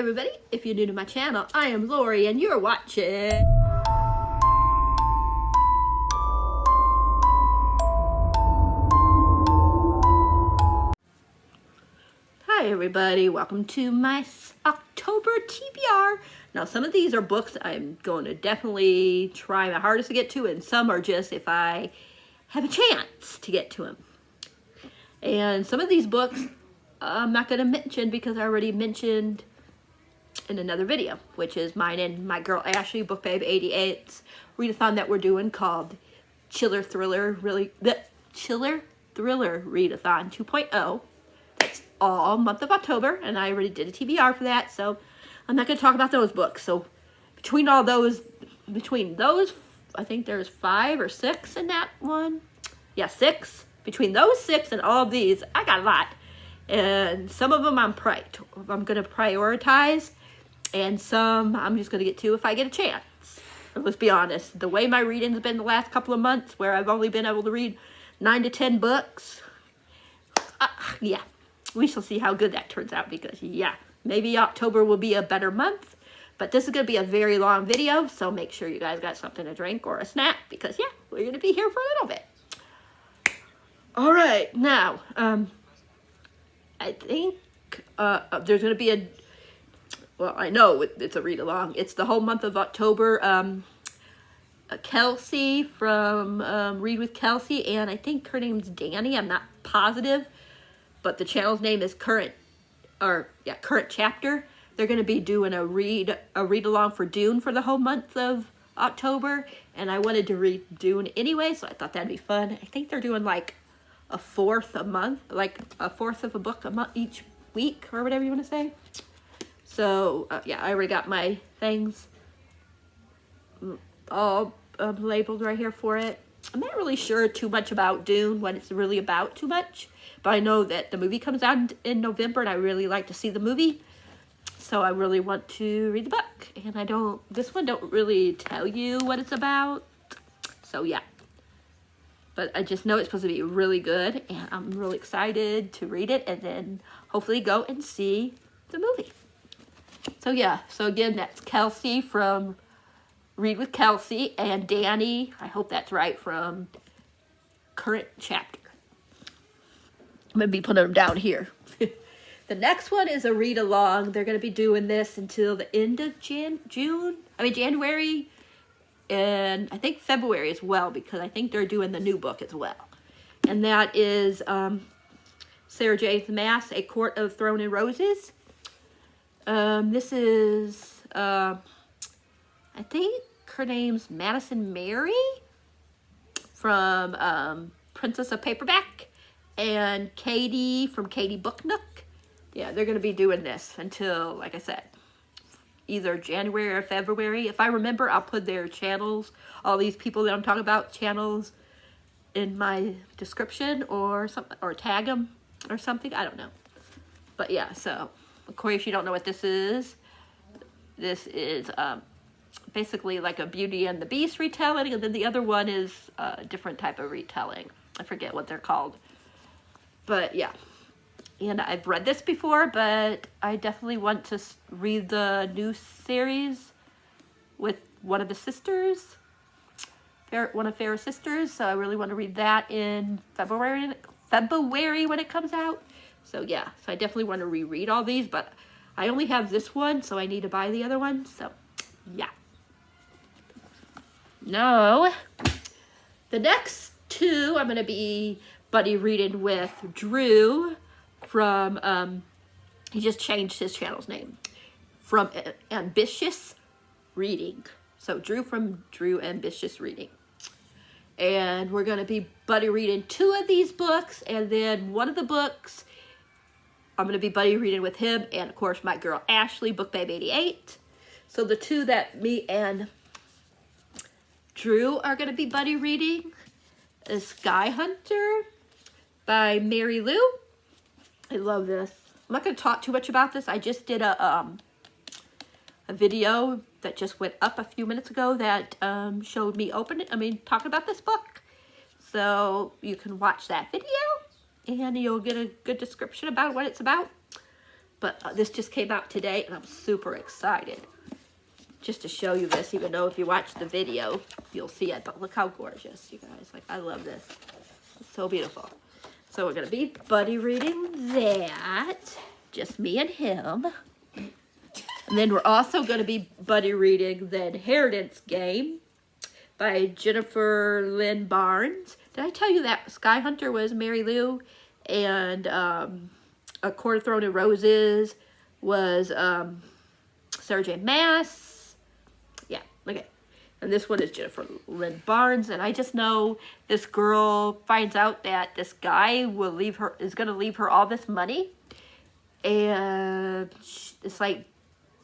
everybody, if you're new to my channel, I am Lori and you're watching Hi everybody, welcome to my October TBR. Now some of these are books I'm going to definitely try my hardest to get to, and some are just if I have a chance to get to them. And some of these books I'm not going to mention because I already mentioned in another video, which is mine and my girl Ashley, Book Babe 88's readathon that we're doing called Chiller Thriller Readathon 2.0. That's all month of October, and I already did a TBR for that, so I'm not going to talk about those books. So between those, I think there's 5 or 6 in that one. Yeah, 6. Between those 6 and all of these, I got a lot. And some of them I'm going to prioritize, and some I'm just going to get to if I get a chance. And let's be honest, the way my reading's been the last couple of months, where I've only been able to read 9 to 10 books, yeah, we shall see how good that turns out, because yeah, maybe October will be a better month, but this is going to be a very long video, so make sure you guys got something to drink or a snack, because yeah, we're going to be here for a little bit. All right, now, I think there's going to be well, I know it's a read-along. It's the whole month of October. Kelsey from Read with Kelsey, and I think her name's Danny. I'm not positive, but the channel's name is Current Chapter. They're going to be doing a read-along for Dune for the whole month of October, and I wanted to read Dune anyway, so I thought that'd be fun. I think they're doing like a fourth a month, like a fourth of a book a month each week, or whatever you want to say. So yeah, I already got my things all labeled right here for it. I'm not really sure too much about Dune, what it's really about too much, but I know that the movie comes out in November, and I really like to see the movie, so I really want to read the book. And this one don't really tell you what it's about, so yeah. But I just know it's supposed to be really good, and I'm really excited to read it and then hopefully go and see the movie. So yeah, so again, that's Kelsey from Read with Kelsey, and Danny, I hope that's right, from Current Chapter. I'm going to be putting them down here. The next one is a read-along. They're going to be doing this until the end of January. And I think February as well, because I think they're doing the new book as well. And that is Sarah J. Maas, A Court of Thorn and Roses. This is, I think her name's Madison Mary from Princess of Paperback, and Katie from Katie Book Nook. Yeah, they're going to be doing this until, like I said, either January or February. If I remember, I'll put their channels, all these people that I'm talking about, channels, in my description or something, or tag them or something. I don't know. But yeah, so, of course, if you don't know what this is basically like a Beauty and the Beast retelling, and then the other one is a different type of retelling. I forget what they're called. But yeah. And I've read this before, but I definitely want to read the new series with one of the sisters, one of Farrah's sisters. So I really want to read that in February when it comes out. So yeah, so I definitely want to reread all these, but I only have this one, so I need to buy the other one. So yeah. No, the next two I'm going to be buddy reading with Drew from, he just changed his channel's name, from Ambitious Reading. So Drew from Drew Ambitious Reading. And we're going to be buddy reading 2 of these books, and then one of the books I'm going to be buddy reading with him, and of course my girl Ashley, Book Babe 88. So the 2 that me and Drew are going to be buddy reading is Sky Hunter by Mary Lou. I love this. I'm not going to talk too much about this. I just did a video that just went up a few minutes ago that showed me talking about this book. So you can watch that video, and you'll get a good description about what it's about. But this just came out today, and I'm super excited just to show you this, even though if you watch the video, you'll see it. But look how gorgeous, you guys. Like, I love this. It's so beautiful. So we're going to be buddy reading that. Just me and him. And then we're also going to be buddy reading The Inheritance Game by Jennifer Lynn Barnes. Did I tell you that Sky Hunter was Mary Lou? And A Court of Thorn and Roses was Sarah J. Maas. Yeah, okay. And this one is Jennifer Lynn Barnes. And I just know this girl finds out that this guy is going to leave her all this money. And it's like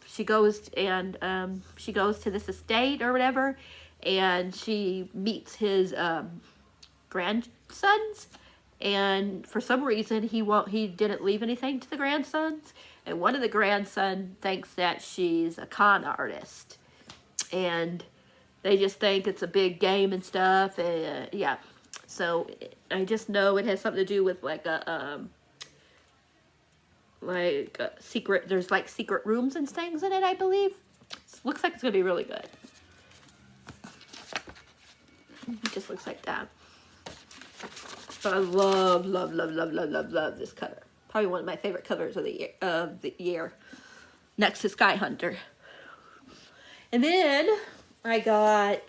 she goes to this estate or whatever. And she meets his grandsons. And for some reason, he didn't leave anything to the grandsons. And one of the grandsons thinks that she's a con artist. And they just think it's a big game and stuff. Yeah. So I just know it has something to do with like a secret, there's like secret rooms and things in it, I believe. Looks like it's going to be really good. It just looks like that. But I love, love, love, love, love, love, love this cover. Probably one of my favorite covers of the year. Next to Sky Hunter. And then I got,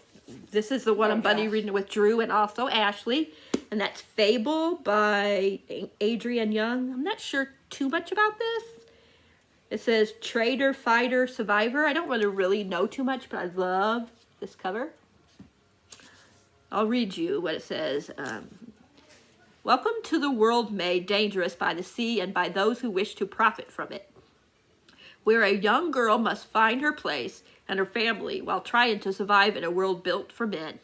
this is the one I'm buddy reading with Drew and also Ashley. And that's Fable by Adrienne Young. I'm not sure too much about this. It says Trader, Fighter, Survivor. I don't really know too much, but I love this cover. I'll read you what it says. Welcome to the world made dangerous by the sea and by those who wish to profit from it, where a young girl must find her place and her family while trying to survive in a world built for men.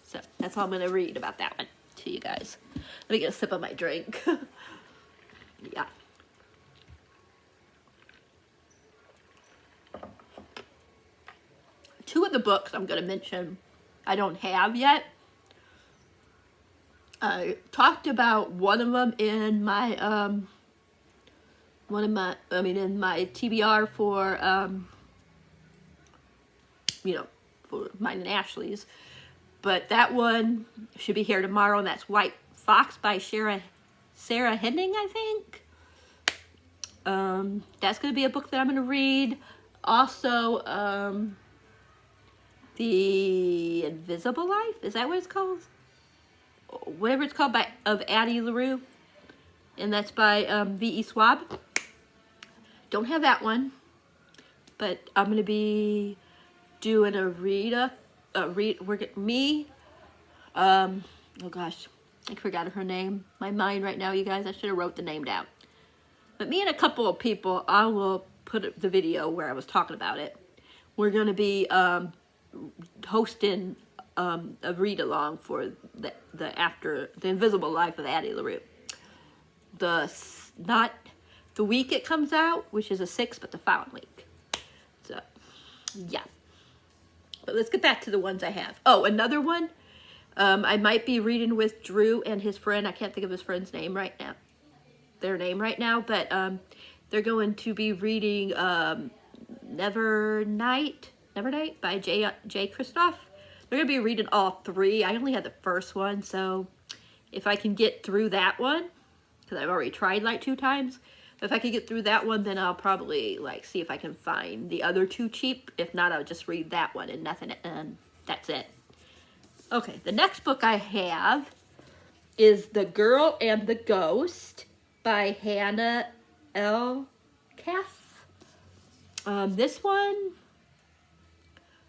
So that's all I'm going to read about that one to you guys. Let me get a sip of my drink. Yeah. Two of the books I'm going to mention I don't have yet. I talked about one of them in my in my TBR for for mine and Ashley's, but that one should be here tomorrow, and that's White Fox by Sarah Henning, I think. That's going to be a book that I'm going to read. Also, The Invisible Life, is that what it's called? Whatever it's called, of Addie LaRue, and that's by V.E. Schwab. Don't have that one, but I'm going to be doing oh gosh, I forgot her name. My mind right now, you guys, I should have wrote the name down. But me and a couple of people, I will put the video where I was talking about it. We're going to be hosting a read-along for the Invisible Life of Addie LaRue. Not the week it comes out, which is the 6th, but the following week. So, yeah. But let's get back to the ones I have. Oh, another one. I might be reading with Drew and his friend. I can't think of his friend's name right now. Their name right now, but they're going to be reading Never Night by J. Kristoff. They're going to be reading all three. I only had the first one, so if I can get through that one, because I've already tried like 2 times, if I can get through that one, then I'll probably like see if I can find the other 2 cheap. If not, I'll just read that one and nothing, and that's it. Okay, the next book I have is The Girl and the Ghost by Hannah L. Cass. This one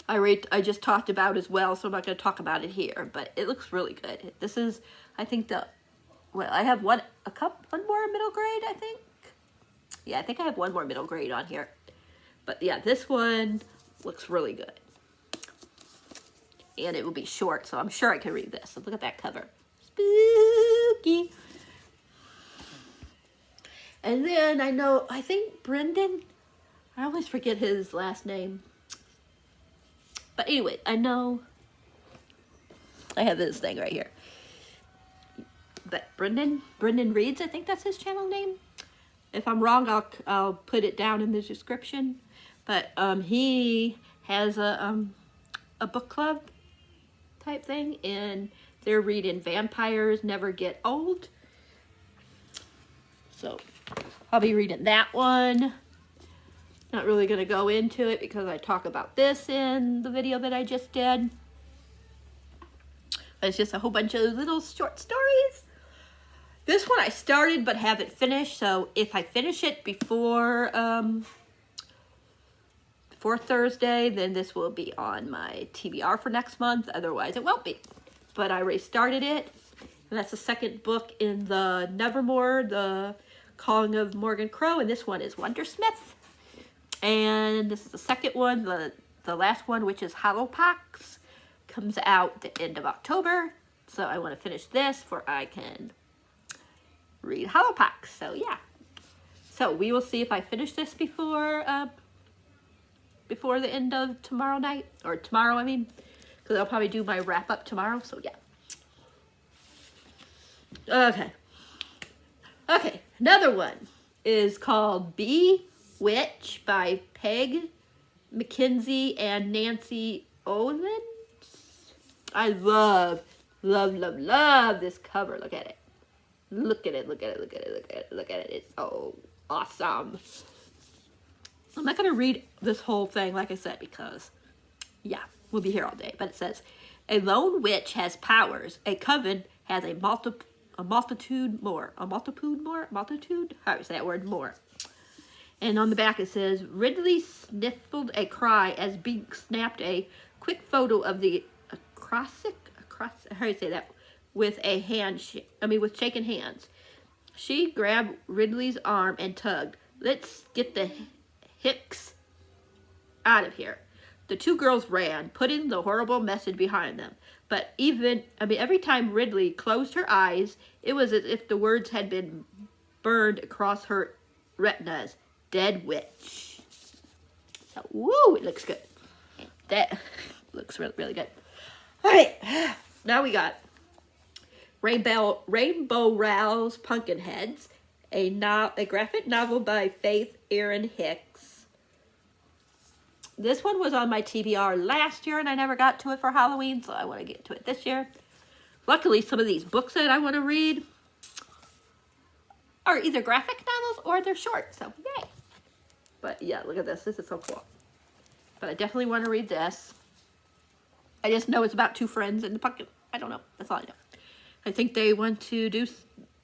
I just talked about as well, so I'm not going to talk about it here, but it looks really good. This is, I think I have one more middle grade, I think. Yeah, I think I have one more middle grade on here. But yeah, this one looks really good. And it will be short, so I'm sure I can read this. So look at that cover. Spooky. And then I think Brendan, I always forget his last name. But anyway, I know I have this thing right here. But Brendan Reads, I think that's his channel name. If I'm wrong, I'll put it down in the description. But he has a book club type thing, and they're reading Vampires Never Get Old. So I'll be reading that one. Not really going to go into it because I talk about this in the video that I just did. But it's just a whole bunch of little short stories. This one I started but haven't finished, so if I finish it before Thursday, then this will be on my TBR for next month. Otherwise, it won't be. But I already started it, and that's the second book in the Nevermore, the Calling of Morgan Crow, and this one is Wondersmith. And this is the second one, the last one, which is Hollowpox, comes out the end of October. So I want to finish this before I can read Hollowpox. So yeah. So we will see if I finish this before the end of tomorrow night, or tomorrow, I mean, because I'll probably do my wrap up tomorrow. So yeah. Okay, another one is called Bewitch by Peg McKenzie and Nancy Owens. I love this cover. Look at it. Look at it. It's so awesome. I'm not going to read this whole thing, like I said, because, yeah, we'll be here all day. But it says, a lone witch has powers. A coven has a multitude more. How do you say that word? More. And on the back it says, Ridley sniffled a cry as Bink snapped a quick photo of the acrostic, how do you say that? With a hand, with shaking hands. She grabbed Ridley's arm and tugged. Let's get the hicks out of here. The two girls ran, putting the horrible message behind them. But every time Ridley closed her eyes, it was as if the words had been burned across her retinas. Dead witch. So, woo, it looks good. That looks really, really good. All right, now we got Rainbow Rowell's Pumpkinheads, a graphic novel by Faith Erin Hicks. This one was on my TBR last year, and I never got to it for Halloween, so I want to get to it this year. Luckily, some of these books that I want to read are either graphic novels or they're short, so yay. But yeah, look at this. This is so cool. But I definitely want to read this. I just know it's about two friends in the pumpkin. I don't know. That's all I know. I think they want to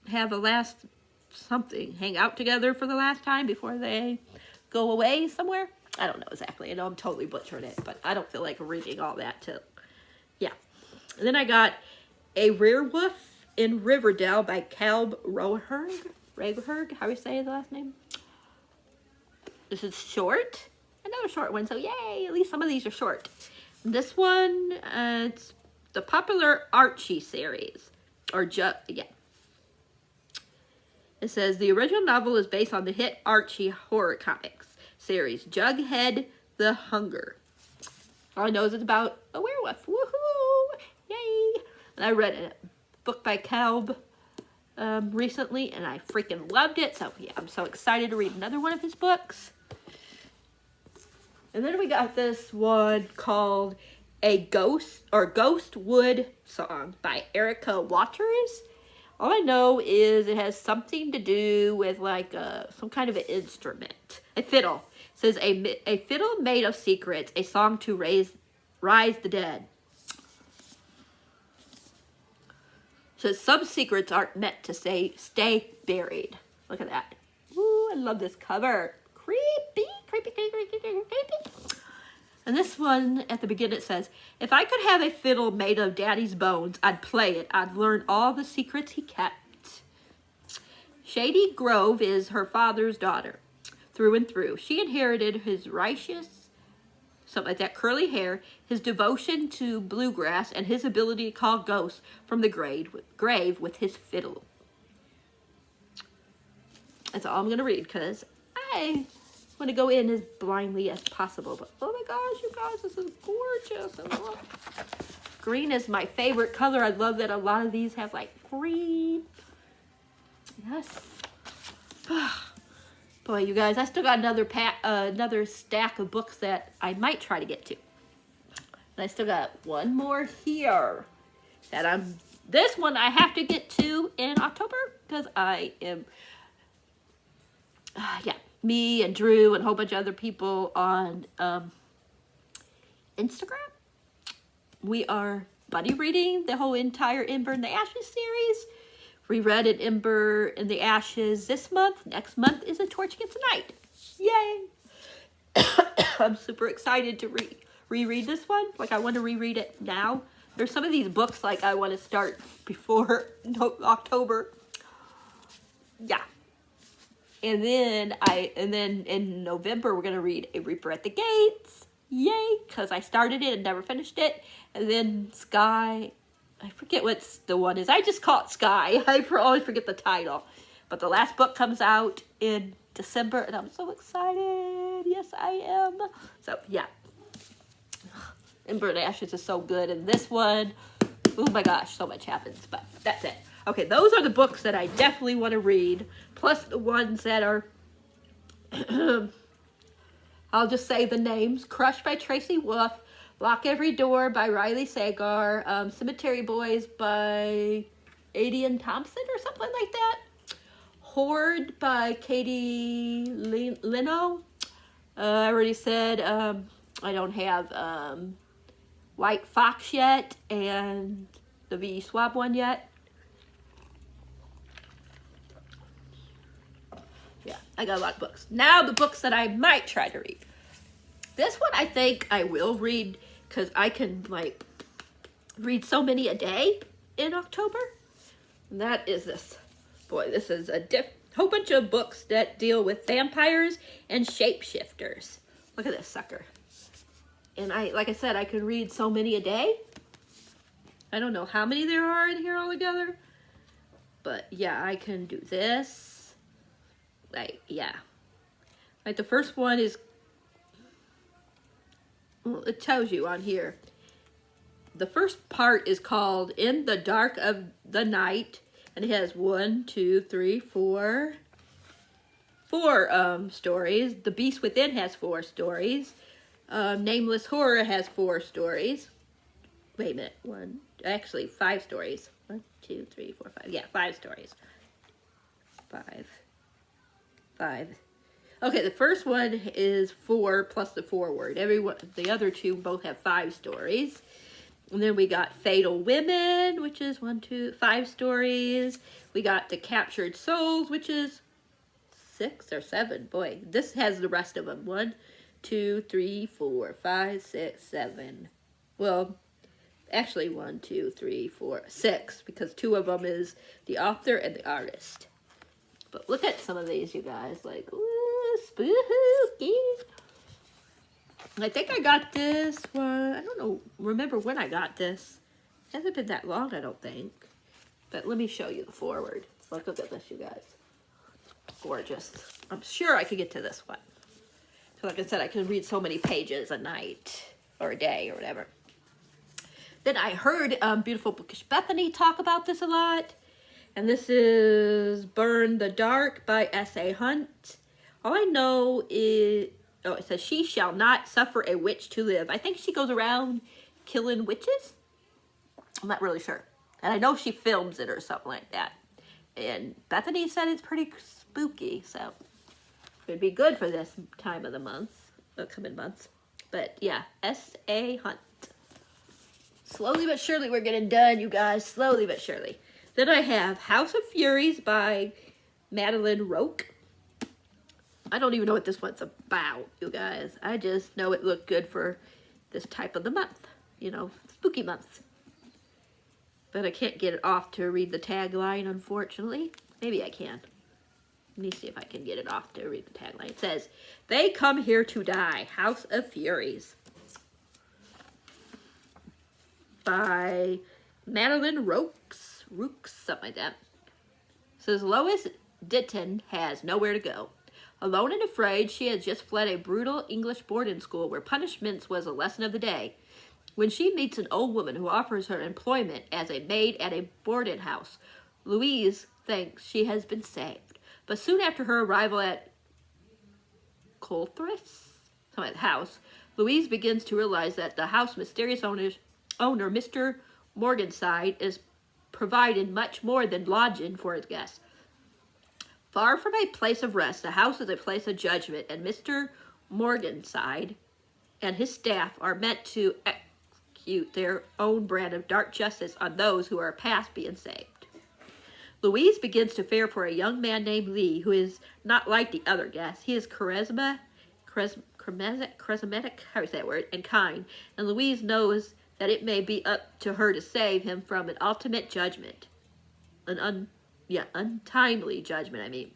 have a last something, hang out together for the last time before they go away somewhere. I don't know exactly. I know I'm totally butchering it, but I don't feel like reading all that too. Yeah. And then I got A Werewolf in Riverdale by Caleb Ragerg. How do you say the last name? This is short. Another short one, so yay. At least some of these are short. This one, it's the popular Archie series. Yeah. It says, the original novel is based on the hit Archie horror comics series, Jughead the Hunger. All I know is it's about a werewolf. Woohoo! Yay! And I read a book by Caleb recently, and I freaking loved it. So yeah, I'm so excited to read another one of his books. And then we got this one called A Ghostwood Song by Erica Waters. All I know is it has something to do with like some kind of an instrument. A fiddle. It says a fiddle made of secrets, a song to rise the dead. So some secrets aren't meant to stay buried. Look at that. Ooh, I love this cover. Creepy. And this one, at the beginning, it says, if I could have a fiddle made of Daddy's bones, I'd play it. I'd learn all the secrets he kept. Shady Grove is her father's daughter, through and through. She inherited his righteous, something like that, curly hair, his devotion to bluegrass, and his ability to call ghosts from the grave with his fiddle. That's all I'm going to read, because I want to go in as blindly as possible. But oh my gosh, you guys, this is gorgeous. I love green is my favorite color. I love that a lot of these have like green. Yes. Boy, you guys, I still got another stack of books that I might try to get to. And I still got one more here that this one I have to get to in October because I am, me and Drew and a whole bunch of other people on Instagram. We are buddy reading the whole entire Ember in the Ashes series. We read an Ember in the Ashes this month. Next month is A Torch Against the Night. Yay! I'm super excited to reread this one. Like, I want to reread it now. There's some of these books, like, I want to start before October. Yeah. And then in November, we're going to read A Reaper at the Gates. Yay! Because I started it and never finished it. And then Sky, I forget what the one is. I just call it Sky. I always forget the title. But the last book comes out in December, and I'm so excited. Yes, I am. So, yeah. Ember and Ashes is so good. And this one, oh my gosh, so much happens. But that's it. Okay, those are the books that I definitely want to read. Plus the ones that are, I'll just say the names. Crushed by Tracy Wolff. Lock Every Door by Riley Sagar. Cemetery Boys by Adian Thompson or something like that. Horde by Katie Leno. I already said I don't have White Fox yet and the V. Swab one yet. Yeah, I got a lot of books. Now the books that I might try to read. This one I think I will read because I can, like, read so many a day in October. And that is this. Boy, this is a whole bunch of books that deal with vampires and shapeshifters. Look at this sucker. And like I said, I can read so many a day. I don't know how many there are in here altogether. But yeah, I can do this. Like, yeah. Like the first one is, well, it tells you on here. The first part is called In the Dark of the Night. And it has 4 stories. The Beast Within has 4 stories. Nameless Horror has 4 stories. Wait a minute. Actually 5 stories. 1, 2, 3, 4, 5. Yeah, 5 stories. 5. Okay, the first one is 4 plus the foreword. The other 2 both have 5 stories. And then we got Fatal Women, which is 5 stories. We got The Captured Souls, which is 6 or 7. Boy, this has the rest of them. 1, 2, 3, 4, 5, 6, 7. Well, actually 1, 2, 3, 4, 6, because 2 of them is the author and the artist. But look at some of these, you guys. Like, ooh, spooky. I think I got this one. I don't know. Remember when I got this. It hasn't been that long, I don't think. But let me show you the foreword. Look at this, you guys. Gorgeous. I'm sure I could get to this one. So like I said, I can read so many pages a night or a day or whatever. Then I heard Beautiful Bookish Bethany talk about this a lot. And this is Burn the Dark by S.A. Hunt. All I know is, it says, she shall not suffer a witch to live. I think she goes around killing witches. I'm not really sure. And I know she films it or something like that. And Bethany said it's pretty spooky, so it'd be good for this time of the month, coming months. But yeah, S.A. Hunt. Slowly but surely we're getting done, you guys. Slowly but surely. Then I have House of Furies by Madeline Roque. I don't even know what this one's about, you guys. I just know it looked good for this type of the month. You know, spooky month. But I can't get it off to read the tagline, unfortunately. Maybe I can. Let me see if I can get it off to read the tagline. It says, They Come Here to Die, House of Furies. By Madeline Roque, something like that. It says, Lois Ditton has nowhere to go. Alone and afraid, she has just fled a brutal English boarding school where punishments was a lesson of the day. When she meets an old woman who offers her employment as a maid at a boarding house, Louise thinks she has been saved. But soon after her arrival at Colthris, house, Louise begins to realize that the house's mysterious owner, Mr. Morganside, is providing much more than lodging for his guests. Far from a place of rest, the house is a place of judgment, and Mr. Morganside and his staff are meant to execute their own brand of dark justice on those who are past being saved. Louise begins to fear for a young man named Lee, who is not like the other guests. He is charismatic, how do you say that word, and kind, and Louise knows that it may be up to her to save him from an ultimate judgment. Untimely judgment, I mean.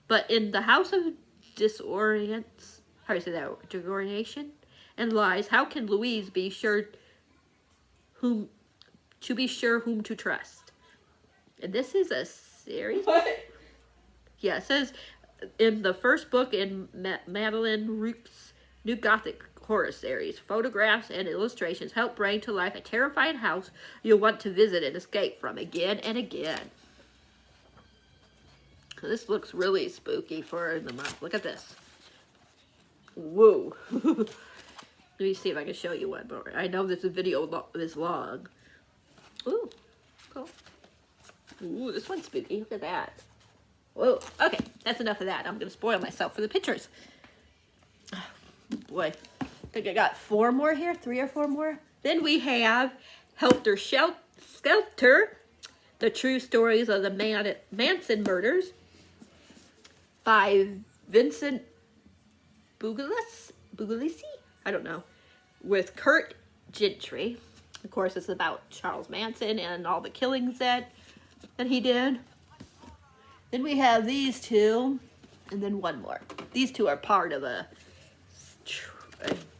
But in the house of disorientation and lies, how can Louise be sure whom to trust? And this is a series. What? Yeah, it says in the first book in Madeline Rook's New Gothic horror series, photographs and illustrations help bring to life a terrifying house you'll want to visit and escape from again and again. This looks really spooky for the month. Look at this. Whoa. Let me see if I can show you one more. I know this video is long. Ooh, cool. Ooh, this one's spooky. Look at that. Whoa. Okay, that's enough of that. I'm going to spoil myself for the pictures. Oh, boy. I think I got 4 more here. 3 or 4 more. Then we have Helter Skelter, the true stories of the Manson murders by Vincent Buglisi, I don't know, with Kurt Gentry. Of course, it's about Charles Manson and all the killings that he did. Then we have these 2, and then 1 more. These 2 are part of a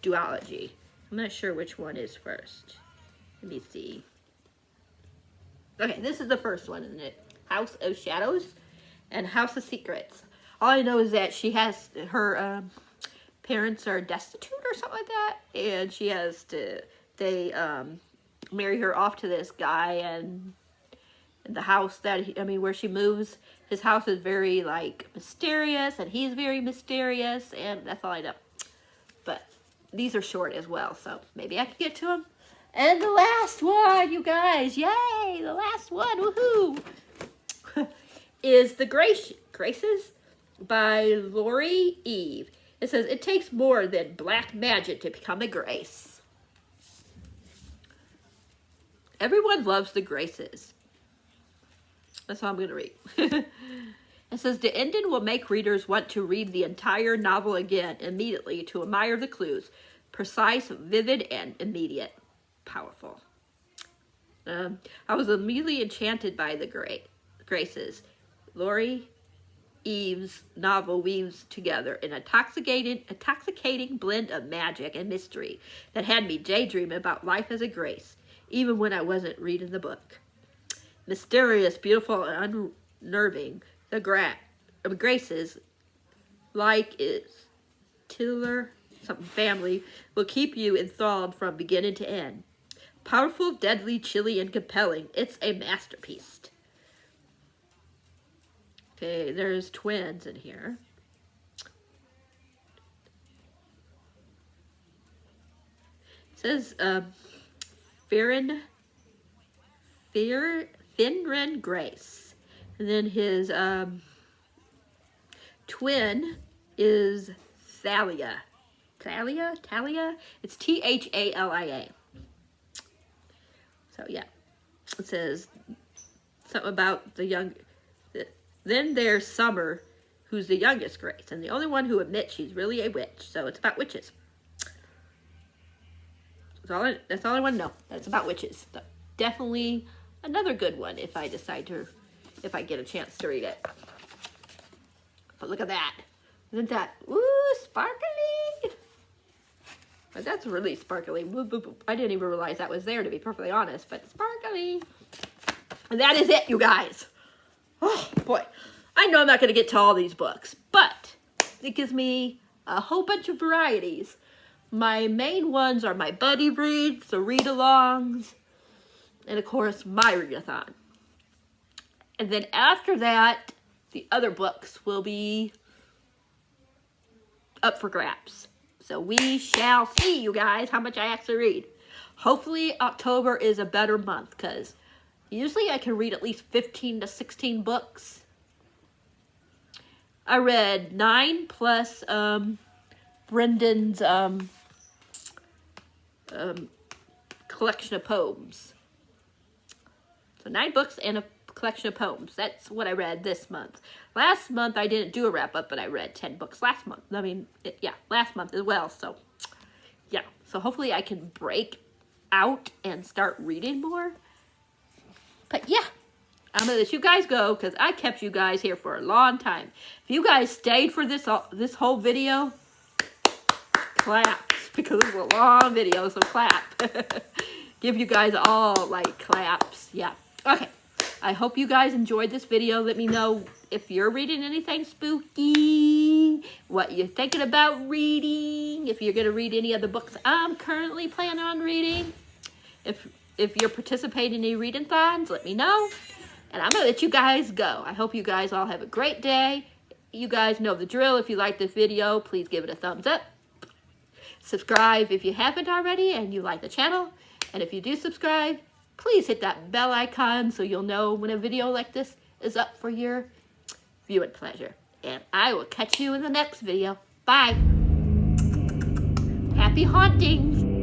duology. I'm not sure which one is first. Let me see. Okay, this is the first one, isn't it? House of Shadows and House of Secrets. All I know is that she has, her parents are destitute or something like that, and she has to, they marry her off to this guy, and the house that, where she moves, his house is very, like, mysterious, and he's very mysterious, and that's all I know. But these are short as well, so maybe I can get to them. And the last one, you guys, yay, the last one, woohoo, is The Graces by Lori Eve. It says, it takes more than black magic to become a grace. Everyone loves the Graces. That's all I'm going to read. It says, the ending will make readers want to read the entire novel again immediately to admire the clues. Precise, vivid, and immediate. Powerful. I was immediately enchanted by the Graces. Lori Eve's novel weaves together an intoxicating blend of magic and mystery that had me daydreaming about life as a grace, even when I wasn't reading the book. Mysterious, beautiful, and unnerving, the Graces, like its titular family, will keep you enthralled from beginning to end. Powerful, deadly, chilly, and compelling. It's a masterpiece. Okay, there's twins in here. It says Finran Grace. And then his twin is Thalia. Talia? It's Thalia. So, yeah. It says something about the young... Then there's Summer, who's the youngest Grace, and the only one who admits she's really a witch. So it's about witches. That's all I want to know. That's about witches. So definitely another good one if I get a chance to read it. But look at that. Isn't that, ooh, sparkly? But that's really sparkly. I didn't even realize that was there, to be perfectly honest, but sparkly. And that is it, you guys. Oh, boy. I know I'm not going to get to all these books, but it gives me a whole bunch of varieties. My main ones are my buddy reads, the read-alongs, and, of course, my readathon. And then after that, the other books will be up for grabs. So we shall see, you guys, how much I actually read. Hopefully October is a better month, because usually I can read at least 15 to 16 books. I read 9 plus Brendan's collection of poems. So 9 books and a collection of poems. That's what I read this month. Last month I didn't do a wrap-up, but I read 10 books last month. I mean, yeah, last month as well. So, yeah. So hopefully I can break out and start reading more. But yeah, I'm going to let you guys go because I kept you guys here for a long time. If you guys stayed for this whole video, claps, because it was a long video, so clap. Give you guys all, like, claps. Yeah. Okay. I hope you guys enjoyed this video. Let me know if you're reading anything spooky, what you're thinking about reading, if you're going to read any of the books I'm currently planning on reading. If you're participating in any read-a-thons, let me know. And I'm going to let you guys go. I hope you guys all have a great day. You guys know the drill. If you like this video, please give it a thumbs up. Subscribe if you haven't already and you like the channel. And if you do subscribe, please hit that bell icon so you'll know when a video like this is up for your viewing pleasure. And I will catch you in the next video. Bye. Happy hauntings.